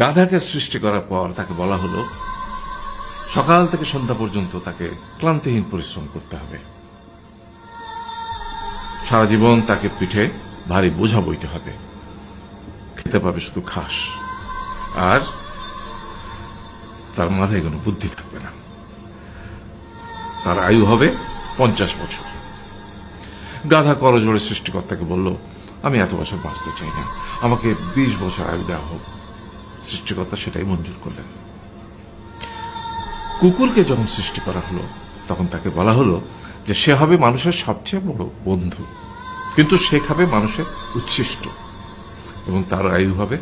গাধাকে সৃষ্টি করার পর তাকে বলা হলো সকাল থেকে সন্ধ্যা পর্যন্ত তাকে ক্লান্তিহীন পরিশ্রম করতে হবে, সারা জীবন তাকে পিঠে ভারী বোঝা বইতে হবে, খেতে পাবে শুধু ঘাস, আর তার মাথায় কোনো বুদ্ধি থাকবে না। তার আয়ু হবে 50 বছর। গাধা করজোড়ে সৃষ্টিকর্তাকে বলল, আমি এত বছর বাঁচতে চাই না, আমাকে 20 বছর আয়ু দেওয়া হোক। সৃষ্টিকর্তা সেটাই মঞ্জুর করলেন। কুকুরকে যখন সৃষ্টি করা হলো তখন তাকে বলা হলো যে সে হবে মানুষের সবচেয়ে বড় বন্ধু, কিন্তু সে খাবে মানুষের উচ্ছিষ্ট, এবং তার আয়ু হবে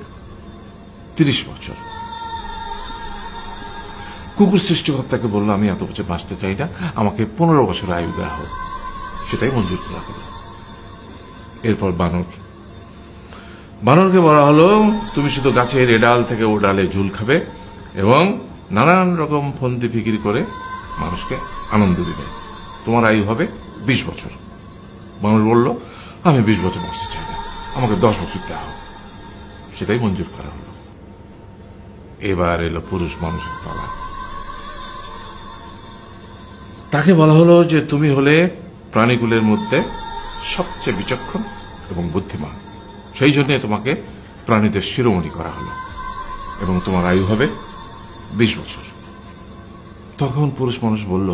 30 বছর। কুকুর সৃষ্টিকর্তাকে বলল, আমি এত বছর বাঁচতে চাই না, আমাকে 15 বছর আয়ু দেওয়া হোক। সেটাই মঞ্জুর করা হলো। এরপর বানরকে বলা হলো, তুমি শুধু গাছের এ ডাল থেকে ও ডালে ঝুল খাবে এবং নানান রকম ফন্দি ফিকির করে মানুষকে আনন্দ দিবে, তোমার আয়ু হবে 20 বছর। বানর বলল, আমি 20 বছর বাঁচতে চাই না, আমাকে 10 বছর দেওয়া হোক। সেটাই মঞ্জুর করা হলো। এবার এলো পুরুষ মানুষের পালা। তাকে বলা হলো যে তুমি হলে প্রাণীকুলের মধ্যে সবচেয়ে বিচক্ষণ এবং বুদ্ধিমান, সেই জন্য তোমাকে প্রাণীদের শিরোমণি করা হলো এবং তোমার আয়ু হবে 20 বছর। তখন পুরুষ মানুষ বলল,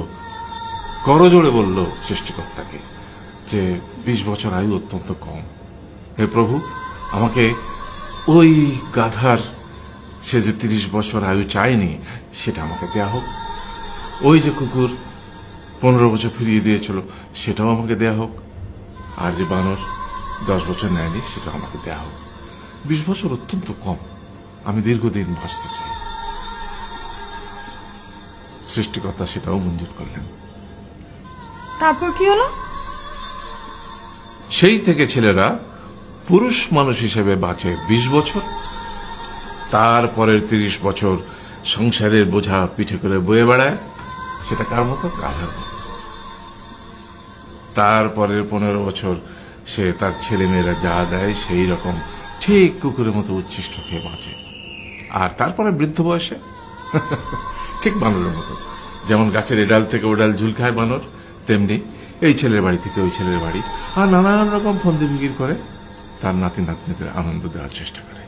করজোড়ে বলল সৃষ্টিকর্তাকে যে 20 বছর আয়ু অত্যন্ত কম, হে প্রভু, আমাকে ওই গাধার সে যে 30 বছর আয়ু চায়নি সেটা আমাকে দেয়া হোক, ওই যে কুকুর 15 বছর ফিরিয়ে দিয়েছিল সেটাও আমাকে দেয়া হোক, আর যে বানর 10 বছর নেয়নি সেটা আমাকে দেয়া হোক। 20 বছর অত্যন্ত কম, আমি দীর্ঘদিন বাঁচতে চাই। সৃষ্টিকর্তা সেটাও মঞ্জুর করলেন। তারপর কি হলো? সেই থেকে ছেলেরা পুরুষ মানুষ হিসেবে বাঁচে 20 বছর, তারপরের 30 বছর সংসারের বোঝা পিঠে করে বয়ে বেড়ায়, সেটা কার মতো? গাধার মতো। তারপরের 15 বছর সে তার ছেলে মেয়েরা যা দেয় সেই রকম ঠিক কুকুরের মতো উচ্ছিষ্ট খেয়ে বাঁচে। আর তারপরে বৃদ্ধ বয়সে ঠিক বানরের মতো, যেমন গাছের এডাল থেকে ওডাল ঝুল খায় বানর, তেমনি এই ছেলের বাড়ি থেকে ওই ছেলের বাড়ি, আর নানান রকম ফন্দি ফিকির করে তার নাতি নাতনিদের আনন্দ দেওয়ার চেষ্টা করে।